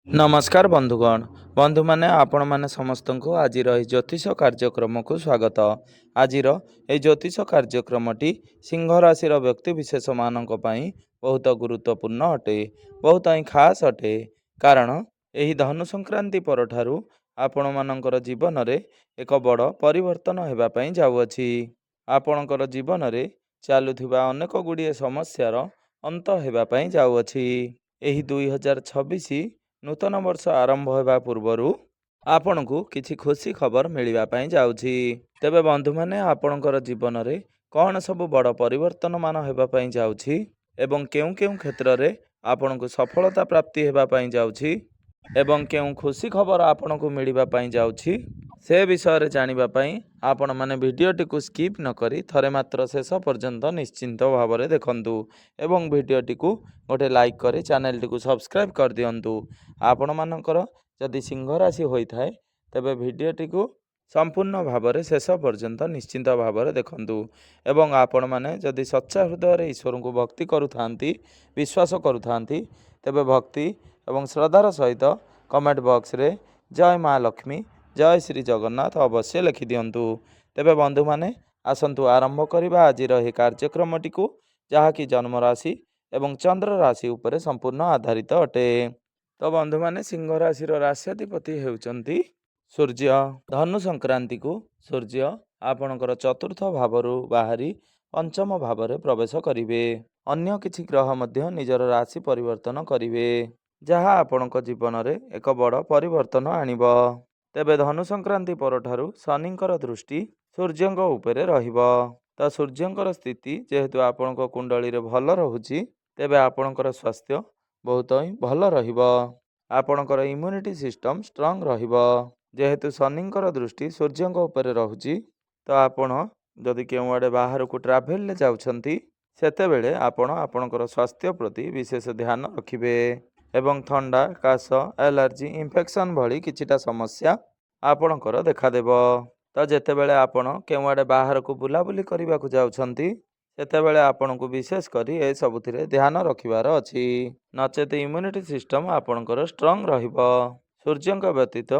नमस्कार बंधुगण बंधु माने आपण माने समस्त को आज ज्योतिष कार्यक्रम को स्वागत। आज ज्योतिष कार्यक्रमटी सिंह राशि व्यक्ति विशेष मानक पई बहुत गुरुत्वपूर्ण अटे, बहुत ही खास अटे। कारण यही धनु संक्रांति परठारु आपण मानकर जीवन रे एक बड़ परिवर्तन हेबा पई जाउअछि। आपणकर जीवन रे चालुथिबा अनेक गुड़िए समस्यार अंत हेबा पई जाउअछि। एही 2026 नूतन वर्ष आरंभ होगा पूर्वर आपण को किसी खुशी खबर मिलवा जाउछि। तेबे बंधु माने आपणकर जीवन रे कौन सब बड़ परिवर्तन मान होगा जाउछि एवं केउ केउ क्षेत्र रे आपण को सफलता प्राप्ति होगा जाउछि एवं केउ खुशी खबर आपण को मिलवा जाउछि से विषय रे जानिबा पई आपण माने भिडियोटी को स्किप न करी थरे मात्र शेष पर्यंत निश्चिंत भाव में देखंतु एवं भिडियोटी को गोटे लाइक करी चैनल टी को सब्सक्राइब कर दियंतु। आपण मानकर जदि सिंह राशि होइथाय तेबे भिडियोटी को संपूर्ण भाव में शेष पर्यंत निश्चिंत भाव में देखंतु एवं आपण माने जदि सच्चा हृदय रे ईश्वर को भक्ति करुथांती विश्वास करुथांती तेबे भक्ति एवं श्रद्धार सहित कमेंट बॉक्स रे जय माँ लक्ष्मी जय श्री जगन्नाथ अवश्य लिखि दियंतु। तेबे बंधु माने आसंतु आरंभ करिबा आजिर ଏହି कार्यक्रमटी को जहाँकि जन्म राशि एवं चंद्र राशि उपरे संपूर्ण आधारित अटे। तो बंधु माने सिंह राशि राश्याधिपति हेउचंती सूर्य। धनु संक्रांति को सूर्य आपणकर चतुर्थ भावरु बाहरी पंचम भाव में प्रवेश करिवे। अन्य किछि ग्रह मध्य निजर राशि परिवर्तन करिवे जहाँ आपणक जीवन रे एक बड़ परिवर्तन आनिब। तेबे धनु संक्रांति परठारु शनिंकर दृष्टि सूर्यंक उपरे रहिब। तो सूर्यंकर स्थिति जेहेतु आपणक कुंडली रे भल रहुछि तेबे आपणकर स्वास्थ्य बहुत ही भल रहिब। आपणकर इम्यूनिटी सिस्टम स्ट्रंग रहिब। जेहेतु शनिंकर दृष्टि सूर्यंक उपरे रहुछि तो आपण जदि केउ आडे बाहर को ट्राभेल ले जाउछंती सेतेबेले आपण आपणकर स्वास्थ्य प्रति विशेष ध्यान रखिबे एवं थंडा काश एलर्जी इन्फेक्शन भली किछिटा समस्या आपणकर देखादेब। तो जेतेबेले आपण केउ आडे बाहर को बुलाबुली करबा को जाउछंती सेतेबेले आपण को विशेष करी ए सबुथिरे ध्यान रखिबार अछि नचेत इम्यूनिटी सिस्टम आपणकर स्ट्रंग रहिब। सूर्यंक व्यतीत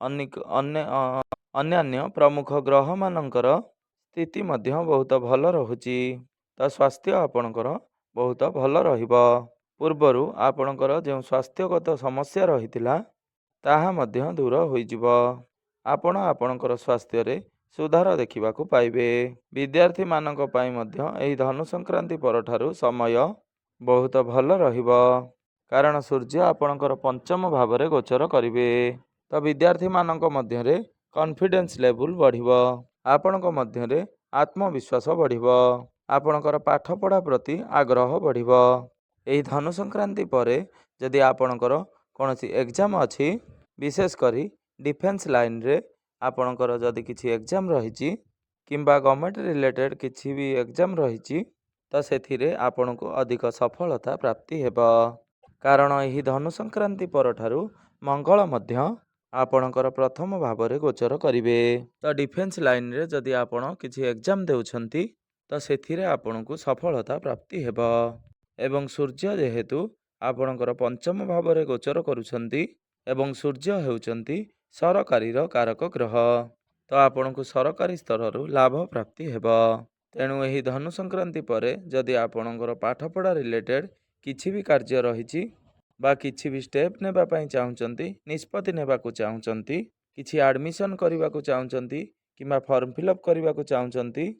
अन्य प्रमुख ग्रह मानकर स्थिति मध्य बहुत भल रहुछि तो स्वास्थ्य आपणकर बहुत भल रहिब। पूर्वरु आपणकर जो स्वास्थ्यगत समस्या रहितिला ताहा मध्य दूर होइजिब। आपण आपणकर स्वास्थ्य रे सुधार देखिबा को पाइबे। विद्यार्थी मानक पई मध्य एही धनु संक्रांति परठारु समय बहुत भल रहिब कारण सूर्य आपणकर पंचम भाव में गोचर करिवे। तो विद्यार्थी मानक मध्य रे कॉन्फिडेंस लेवल बढ़िब। आपणक मध्य रे आत्मविश्वास बढ़िब। आपणकर पाठ पढ़ा प्रति आग्रह बढ़िब। एही धनु संक्रांति परे जदि आपणकर कौनसी एग्जाम अछि विशेष करी डिफेन्स लाइन रे आपणकर जदि किछि एग्जाम रहिछि किंबा गवर्नमेंट रिलेटेड किछि भी एग्जाम रहिछि तो सेथिरे आपणको अधिक सफलता प्राप्ति हेब। कारण एही धनु संक्रांति परठारु मंगल मध्य आपणकर प्रथम भाव में गोचर करिवे। तो डिफेन्स लाइन रे जदि आपण किछि एग्जाम देउछंती तो सेथिरे आपणको सफलता प्राप्ति हेब एवं सूर्य जेहेतु आपणकर पंचम भाव में गोचर करुछंती एवं सूर्य हेउचंती सरकारी कारक ग्रह तो आपण को सरकारी स्तर लाभ प्राप्ति हेब। तेणु एही धनु संक्रांति परे जदि आपणकर पाठपढ़ा रिलेटेड किछि भी कार्य रहिछि बा किछि भी स्टेप नेबा पई चाहुचंती निष्पत्ति नेबा को चाहुचंती किछि एडमिशन करबा को चाहुचंती किंबा फॉर्म फिलअप करबा को चाहुचंती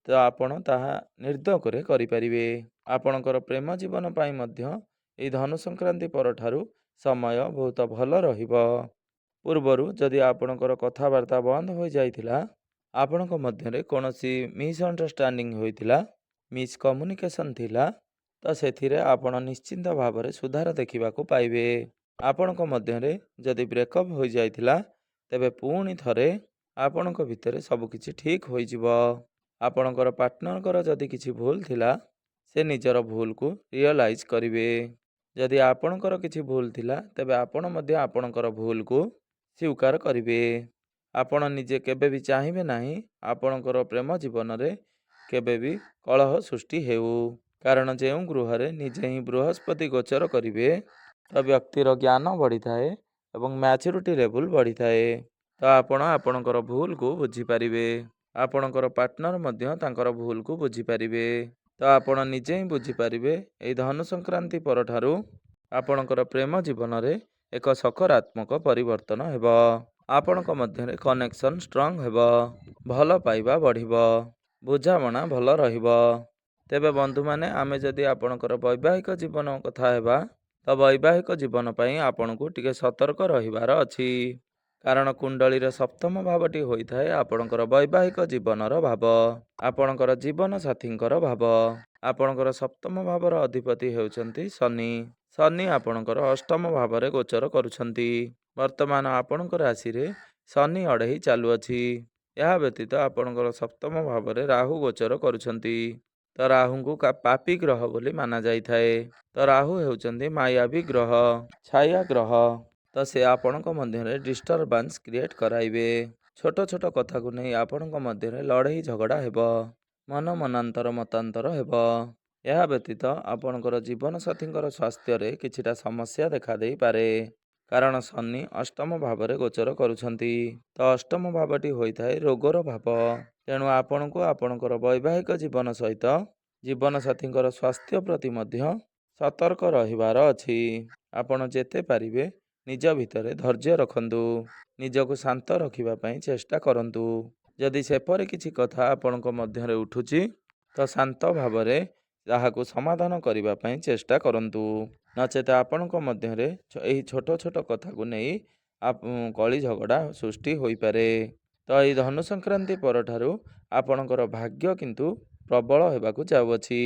तो आपण ताहा निर्धकरे करि परिबे। आपणकर प्रेम जीवन पाई मध्य एही धनु संक्रांति परठारु समय बहुत भल रहिब। पूर्वरु जदि आपणकर कथावार्ता बंद हो जाइथिला आपणक मध्यरे कोनोसी मिसअंडरस्टैंडिंग होइथिला मिसकम्युनिकेशन थिला तो सेथिरे आपण निश्चिंत भाव में सुधार देखिबा को पाइबे। आपणक मध्यरे जदि ब्रेकअप हो जाइथिला तेबे पुणी थरे आपणक भितरे सब किछि ठीक होई जिवो। आपणकर पार्टनरकर जदि किछि भूल थिला से निजर भूल को रियलाइज करिवे। जदि आपणकर किछि भूल थिला तेबे आपण मध्य आपणकर भूल को स्वीकार करिवे। आपण निजे केबे भी चाहिबे नाही आपणकर प्रेम जीवन रे केबे भी कलह सृष्टि हेउ कारण जेउ गृह रे निजे ही बृहस्पति गोचर करिवे ତ ବ୍ୟକ୍ତିର ଜ୍ଞାନ ବଢ଼ିଥାଏ ଏବଂ ମ୍ୟାଚୁରିଟି ଲେଭୁଲ୍ ବଢ଼ିଥାଏ। ତ ଆପଣ ଆପଣଙ୍କର ଭୁଲକୁ ବୁଝିପାରିବେ। ଆପଣଙ୍କର ପାର୍ଟନର ମଧ୍ୟ ତାଙ୍କର ଭୁଲକୁ ବୁଝିପାରିବେ। ତ ଆପଣ ନିଜେ ହିଁ ବୁଝିପାରିବେ ଏହି ଧନୁ ସଂକ୍ରାନ୍ତି ପରଠାରୁ ଆପଣଙ୍କର ପ୍ରେମ ଜୀବନରେ ଏକ ସକାରାତ୍ମକ ପରିବର୍ତ୍ତନ ହେବ। ଆପଣଙ୍କ ମଧ୍ୟରେ କନେକ୍ସନ୍ ଷ୍ଟ୍ରଙ୍ଗ ହେବ, ଭଲ ପାଇବା ବଢ଼ିବ, ବୁଝାମଣା ଭଲ ରହିବ। ତେବେ ବନ୍ଧୁମାନେ, ଆମେ ଯଦି ଆପଣଙ୍କର ବୈବାହିକ ଜୀବନ କଥା ହେବା, ତ ବୈବାହିକ ଜୀବନ ପାଇଁ ଆପଣଙ୍କୁ ଟିକେ ସତର୍କ ରହିବାର ଅଛି। କାରଣ କୁଣ୍ଡଳୀର ସପ୍ତମ ଭାବଟି ହୋଇଥାଏ ଆପଣଙ୍କର ବୈବାହିକ ଜୀବନର ଭାବ, ଆପଣଙ୍କର ଜୀବନ ସାଥୀଙ୍କର ଭାବ। ଆପଣଙ୍କର ସପ୍ତମ ଭାବର ଅଧିପତି ହେଉଛନ୍ତି ଶନି। ଶନି ଆପଣଙ୍କର ଅଷ୍ଟମ ଭାବରେ ଗୋଚର କରୁଛନ୍ତି। ବର୍ତ୍ତମାନ ଆପଣଙ୍କ ରାଶିରେ ଶନି ଅଢ଼େଇ ଚାଲୁଅଛି। ଏହା ବ୍ୟତୀତ ଆପଣଙ୍କର ସପ୍ତମ ଭାବରେ ରାହୁ ଗୋଚର କରୁଛନ୍ତି। ତ ରାହୁଙ୍କୁ ପାପୀ ଗ୍ରହ ବୋଲି ମାନା ଯାଇଥାଏ। ତ ରାହୁ ହେଉଛନ୍ତି ମାୟାବୀ ଗ୍ରହ, ଛାୟା ଗ୍ରହ। ତ ସେ ଆପଣଙ୍କ ମଧ୍ୟରେ ଡିଷ୍ଟରବାନ୍ସ କ୍ରିଏଟ୍ କରାଇବେ। ଛୋଟ ଛୋଟ କଥାକୁ ନେଇ ଆପଣଙ୍କ ମଧ୍ୟରେ ଲଢ଼େଇ ଝଗଡ଼ା ହେବ, ମନାନ୍ତର ମତାନ୍ତର ହେବ। ଏହା ବ୍ୟତୀତ ଆପଣଙ୍କର ଜୀବନସାଥୀଙ୍କର ସ୍ୱାସ୍ଥ୍ୟରେ କିଛିଟା ସମସ୍ୟା ଦେଖାଦେଇପାରେ। କାରଣ ଶନି ଅଷ୍ଟମ ଭାବରେ ଗୋଚର କରୁଛନ୍ତି। ତ ଅଷ୍ଟମ ଭାବଟି ହୋଇଥାଏ ରୋଗର ଭାବ। ତେଣୁ ଆପଣଙ୍କୁ ଆପଣଙ୍କର ବୈବାହିକ ଜୀବନ ସହିତ ଜୀବନସାଥୀଙ୍କର ସ୍ୱାସ୍ଥ୍ୟ ପ୍ରତି ମଧ୍ୟ ସତର୍କ ରହିବାର ଅଛି। ଆପଣ ଯେତେ ପାରିବେ ନିଜ ଭିତରେ ଧୈର୍ଯ୍ୟ ରଖନ୍ତୁ, ନିଜକୁ ଶାନ୍ତ ରଖିବା ପାଇଁ ଚେଷ୍ଟା କରନ୍ତୁ। ଯଦି ସେପରି କିଛି କଥା ଆପଣଙ୍କ ମଧ୍ୟରେ ଉଠୁଛି, ତ ଶାନ୍ତ ଭାବରେ ତାହାକୁ ସମାଧାନ କରିବା ପାଇଁ ଚେଷ୍ଟା କରନ୍ତୁ। ନଚେତ ଆପଣଙ୍କ ମଧ୍ୟରେ ଏହି ଛୋଟ ଛୋଟ କଥାକୁ ନେଇ କଳି ଝଗଡ଼ା ସୃଷ୍ଟି ହୋଇପାରେ। ତ ଏହି ଧନୁ ସଂକ୍ରାନ୍ତି ପରଠାରୁ ଆପଣଙ୍କର ଭାଗ୍ୟ କିନ୍ତୁ ପ୍ରବଳ ହେବାକୁ ଯାଉଅଛି।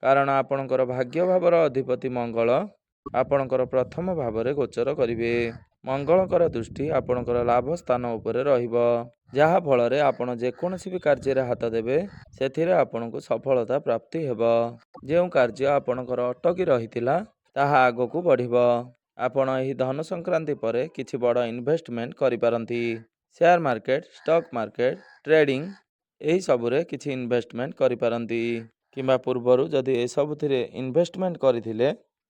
କାରଣ ଆପଣଙ୍କର ଭାଗ୍ୟ ଭାବର ଅଧିପତି ମଙ୍ଗଳ ଆପଣଙ୍କର ପ୍ରଥମ ଭାବରେ ଗୋଚର କରିବେ। ମଙ୍ଗଳଙ୍କର ଦୃଷ୍ଟି ଆପଣଙ୍କର ଲାଭ ସ୍ଥାନ ଉପରେ ରହିବ, ଯାହା ଫଳରେ ଆପଣ ଯେକୌଣସି ବି କାର୍ଯ୍ୟରେ ହାତ ଦେବେ ସେଥିରେ ଆପଣଙ୍କୁ ସଫଳତା ପ୍ରାପ୍ତି ହେବ। ଯେଉଁ କାର୍ଯ୍ୟ ଆପଣଙ୍କର ଅଟକି ରହିଥିଲା ତାହା ଆଗକୁ ବଢ଼ିବ। ଆପଣ ଏହି ଧନୁ ସଂକ୍ରାନ୍ତି ପରେ କିଛି ବଡ଼ ଇନଭେଷ୍ଟମେଣ୍ଟ କରିପାରନ୍ତି। Share market, stock market, trading ଏହିସବୁରେ କିଛି ଇନଭେଷ୍ଟମେଣ୍ଟ କରିପାରନ୍ତି। କିମ୍ବା ପୂର୍ବରୁ ଯଦି ଏସବୁଥିରେ ଇନଭେଷ୍ଟମେଣ୍ଟ କରିଥିଲେ,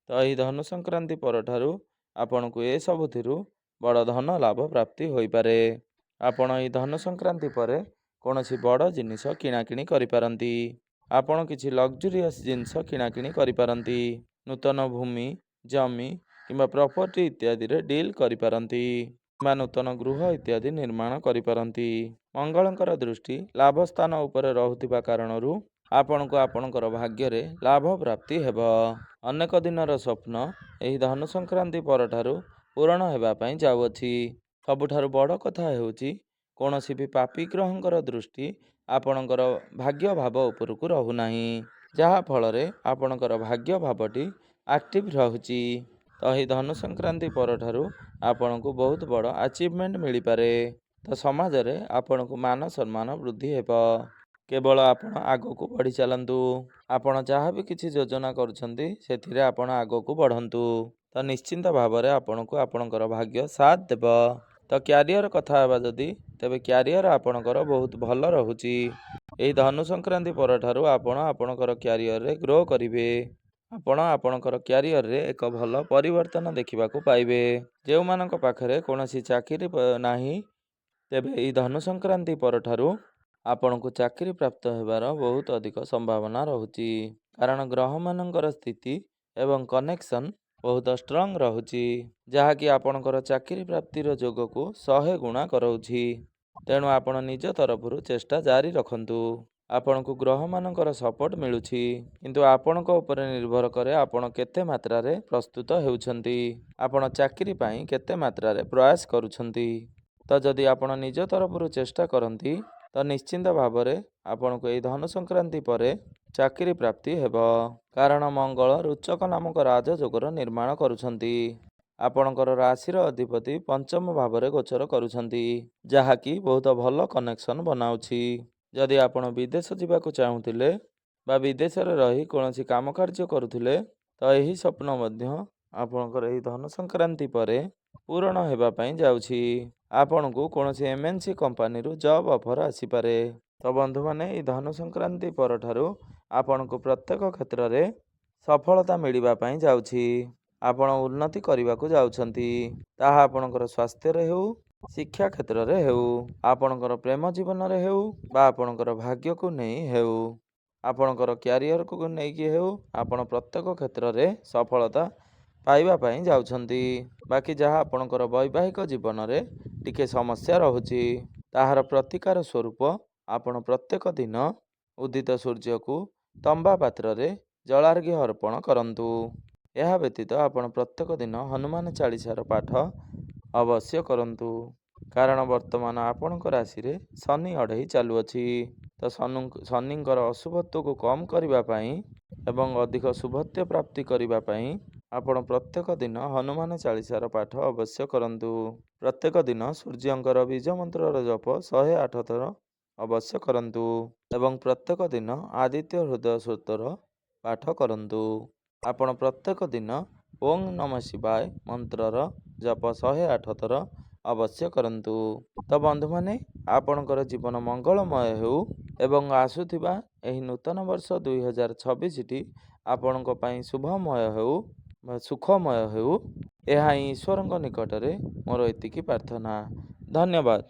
ତ ଏହି ଧନୁ ସଂକ୍ରାନ୍ତି ପରଠାରୁ ଆପଣଙ୍କୁ ଏସବୁଥିରୁ ବଡ଼ ଧନ ଲାଭ ପ୍ରାପ୍ତି ହୋଇପାରେ। ଆପଣ ଏହି ଧନୁ ସଂକ୍ରାନ୍ତି ପରେ କୌଣସି ବଡ଼ ଜିନିଷ କିଣାକିଣି କରିପାରନ୍ତି। ଆପଣ କିଛି ଲକ୍ଜୁରିୟସ୍ ଜିନିଷ କିଣାକିଣି କରିପାରନ୍ତି। ନୂତନ ଭୂମି, ଜମି କିମ୍ବା ପ୍ରପର୍ଟି ଇତ୍ୟାଦିରେ ଡିଲ୍ କରିପାରନ୍ତି କିମ୍ବା ନୂତନ ଗୃହ ଇତ୍ୟାଦି ନିର୍ମାଣ କରିପାରନ୍ତି। ମଙ୍ଗଳଙ୍କର ଦୃଷ୍ଟି ଲାଭ ସ୍ଥାନ ଉପରେ ରହୁଥିବା କାରଣରୁ ଆପଣଙ୍କୁ ଆପଣଙ୍କର ଭାଗ୍ୟରେ ଲାଭ ପ୍ରାପ୍ତି ହେବ। ଅନେକ ଦିନର ସ୍ୱପ୍ନ ଏହି ଧନୁ ସଂକ୍ରାନ୍ତି ପରଠାରୁ ପୂରଣ ହେବା ପାଇଁ ଯାଉଅଛି। ସବୁଠାରୁ ବଡ଼ କଥା ହେଉଛି କୌଣସି ବି ପାପୀ ଗ୍ରହଙ୍କର ଦୃଷ୍ଟି ଆପଣଙ୍କର ଭାଗ୍ୟ ଭାବ ଉପରକୁ ରହୁନାହିଁ, ଯାହା ଫଳରେ ଆପଣଙ୍କର ଭାଗ୍ୟ ଭାବଟି ଆକ୍ଟିଭ ରହୁଛି। ତ ଏହି ଧନୁ ସଂକ୍ରାନ୍ତି ପରଠାରୁ ଆପଣଙ୍କୁ ବହୁତ ବଡ଼ ଆଚିଭମେଣ୍ଟ ମିଳିପାରେ। ତ ସମାଜରେ ଆପଣଙ୍କୁ ମାନ ସମ୍ମାନ ବୃଦ୍ଧି ହେବ। କେବଳ ଆପଣ ଆଗକୁ ବଢ଼ି ଚାଲନ୍ତୁ। ଆପଣ ଯାହା ବି କିଛି ଯୋଜନା କରୁଛନ୍ତି ସେଥିରେ ଆପଣ ଆଗକୁ ବଢ଼ନ୍ତୁ। ତ ନିଶ୍ଚିନ୍ତ ଭାବରେ ଆପଣଙ୍କୁ ଆପଣଙ୍କର ଭାଗ୍ୟ ସାଥ ଦେବ। ତ କ୍ୟାରିୟର କଥା ହେବା ଯଦି, ତେବେ କ୍ୟାରିୟର ଆପଣଙ୍କର ବହୁତ ଭଲ ରହୁଛି। ଏହି ଧନୁ ସଂକ୍ରାନ୍ତି ପରଠାରୁ ଆପଣ ଆପଣଙ୍କର କ୍ୟାରିୟରରେ ଗ୍ରୋ କରିବେ। ଆପଣ ଆପଣଙ୍କର କ୍ୟାରିୟରରେ ଏକ ଭଲ ପରିବର୍ତ୍ତନ ଦେଖିବାକୁ ପାଇବେ। ଯେଉଁମାନଙ୍କ ପାଖରେ କୌଣସି ଚାକିରି ନାହିଁ, ତେବେ ଏହି ଧନୁ ସଂକ୍ରାନ୍ତି ପରଠାରୁ ଆପଣଙ୍କୁ ଚାକିରି ପ୍ରାପ୍ତ ହେବାର ବହୁତ ଅଧିକ ସମ୍ଭାବନା ରହୁଛି। କାରଣ ଗ୍ରହମାନଙ୍କର ସ୍ଥିତି ଏବଂ କନେକ୍ସନ୍ ବହୁତ ଷ୍ଟ୍ରଙ୍ଗ ରହୁଛି, ଯାହାକି ଆପଣଙ୍କର ଚାକିରି ପ୍ରାପ୍ତିର ଯୋଗକୁ 100 ଗୁଣା କରାଉଛି। ତେଣୁ ଆପଣ ନିଜ ତରଫରୁ ଚେଷ୍ଟା ଜାରି ରଖନ୍ତୁ। ଆପଣଙ୍କୁ ଗ୍ରହମାନଙ୍କର ସପୋର୍ଟ ମିଳୁଛି, କିନ୍ତୁ ଆପଣଙ୍କ ଉପରେ ନିର୍ଭର କରେ ଆପଣ କେତେ ମାତ୍ରାରେ ପ୍ରସ୍ତୁତ ହେଉଛନ୍ତି, ଆପଣ ଚାକିରି ପାଇଁ କେତେ ମାତ୍ରାରେ ପ୍ରୟାସ କରୁଛନ୍ତି। ତ ଯଦି ଆପଣ ନିଜ ତରଫରୁ ଚେଷ୍ଟା କରନ୍ତି, ତ ନିଶ୍ଚିନ୍ତ ଭାବରେ ଆପଣଙ୍କୁ ଏହି ଧନୁ ସଂକ୍ରାନ୍ତି ପରେ ଚାକିରି ପ୍ରାପ୍ତି ହେବ। କାରଣ ମଙ୍ଗଳ ରୁଚକ ନାମକ ରାଜଯୋଗର ନିର୍ମାଣ କରୁଛନ୍ତି। ଆପଣଙ୍କର ରାଶିର ଅଧିପତି ପଞ୍ଚମ ଭାବରେ ଗୋଚର କରୁଛନ୍ତି, ଯାହାକି ବହୁତ ଭଲ କନେକ୍ସନ୍ ବନାଉଛି। ଯଦି ଆପଣ ବିଦେଶ ଯିବାକୁ ଚାହୁଁଥିଲେ ବା ବିଦେଶରେ ରହି କୌଣସି କାମ କାର୍ଯ୍ୟ କରୁଥିଲେ, ତ ଏହି ସ୍ୱପ୍ନ ମଧ୍ୟ ଆପଣଙ୍କର ଏହି ଧନୁ ସଂକ୍ରାନ୍ତି ପରେ ପୂରଣ ହେବା ପାଇଁ ଯାଉଛି। ଆପଣଙ୍କୁ କୌଣସି MNC କମ୍ପାନୀରୁ ଜବ୍ ଅଫର୍ ଆସିପାରେ। ତ ବନ୍ଧୁମାନେ, ଏହି ଧନୁ ସଂକ୍ରାନ୍ତି ପରଠାରୁ ଆପଣଙ୍କୁ ପ୍ରତ୍ୟେକ କ୍ଷେତ୍ରରେ ସଫଳତା ମିଳିବା ପାଇଁ ଯାଉଛି। ଆପଣ ଉନ୍ନତି କରିବାକୁ ଯାଉଛନ୍ତି। ତାହା ଆପଣଙ୍କର ସ୍ୱାସ୍ଥ୍ୟରେ ହେଉ, ଶିକ୍ଷା କ୍ଷେତ୍ରରେ ହେଉ, ଆପଣଙ୍କର ପ୍ରେମ ଜୀବନରେ ହେଉ ବା ଆପଣଙ୍କର ଭାଗ୍ୟକୁ ନେଇ ହେଉ, ଆପଣଙ୍କର କ୍ୟାରିୟରକୁ ନେଇକି ହେଉ, ଆପଣ ପ୍ରତ୍ୟେକ କ୍ଷେତ୍ରରେ ସଫଳତା ପାଇବା ପାଇଁ ଯାଉଛନ୍ତି। ବାକି ଯାହା ଆପଣଙ୍କର ବୈବାହିକ ଜୀବନରେ ଟିକେ ସମସ୍ୟା ରହୁଛି, ତାହାର ପ୍ରତିକାର ସ୍ୱରୂପ ଆପଣ ପ୍ରତ୍ୟେକ ଦିନ ଉଦିତ ସୂର୍ଯ୍ୟକୁ ତମ୍ବା ପାତ୍ରରେ ଜଳାର୍ଘ୍ୟ ଅର୍ପଣ କରନ୍ତୁ। ଏହା ବ୍ୟତୀତ ଆପଣ ପ୍ରତ୍ୟେକ ଦିନ ହନୁମାନ ଚାଳିଶାର ପାଠ ଅବଶ୍ୟ କରନ୍ତୁ। କାରଣ ବର୍ତ୍ତମାନ ଆପଣଙ୍କ ରାଶିରେ ଶନି ଅଢ଼େଇ ଚାଲୁଅଛି। ତ ଶନିଙ୍କର ଅଶୁଭତ୍ୱକୁ କମ୍ କରିବା ପାଇଁ ଏବଂ ଅଧିକ ଶୁଭତ୍ୱ ପ୍ରାପ୍ତି କରିବା ପାଇଁ ଆପଣ ପ୍ରତ୍ୟେକ ଦିନ ହନୁମାନ ଚାଳିଶାର ପାଠ ଅବଶ୍ୟ କରନ୍ତୁ। ପ୍ରତ୍ୟେକ ଦିନ ସୂର୍ଯ୍ୟଙ୍କର ବୀଜ ମନ୍ତ୍ରର ଜପ 108 ଥର ଅବଶ୍ୟ କରନ୍ତୁ ଏବଂ ପ୍ରତ୍ୟେକ ଦିନ ଆଦିତ୍ୟ ହୃଦୟ ସୂକ୍ତର ପାଠ କରନ୍ତୁ। ଆପଣ ପ୍ରତ୍ୟେକ ଦିନ ଓଂ ନମ ଶିବାୟ ମନ୍ତ୍ରର ଜପ 108 ଥର ଅବଶ୍ୟ କରନ୍ତୁ। ତ ବନ୍ଧୁମାନେ, ଆପଣଙ୍କର ଜୀବନ ମଙ୍ଗଳମୟ ହେଉ ଏବଂ ଆସୁଥିବା ଏହି ନୂତନ ବର୍ଷ 2026ଟି ଆପଣଙ୍କ ପାଇଁ ଶୁଭମୟ ହେଉ, ସୁଖମୟ ହେଉ, ଏହା ହିଁ ଈଶ୍ୱରଙ୍କ ନିକଟରେ ମୋର ଏତିକି ପ୍ରାର୍ଥନା। ଧନ୍ୟବାଦ।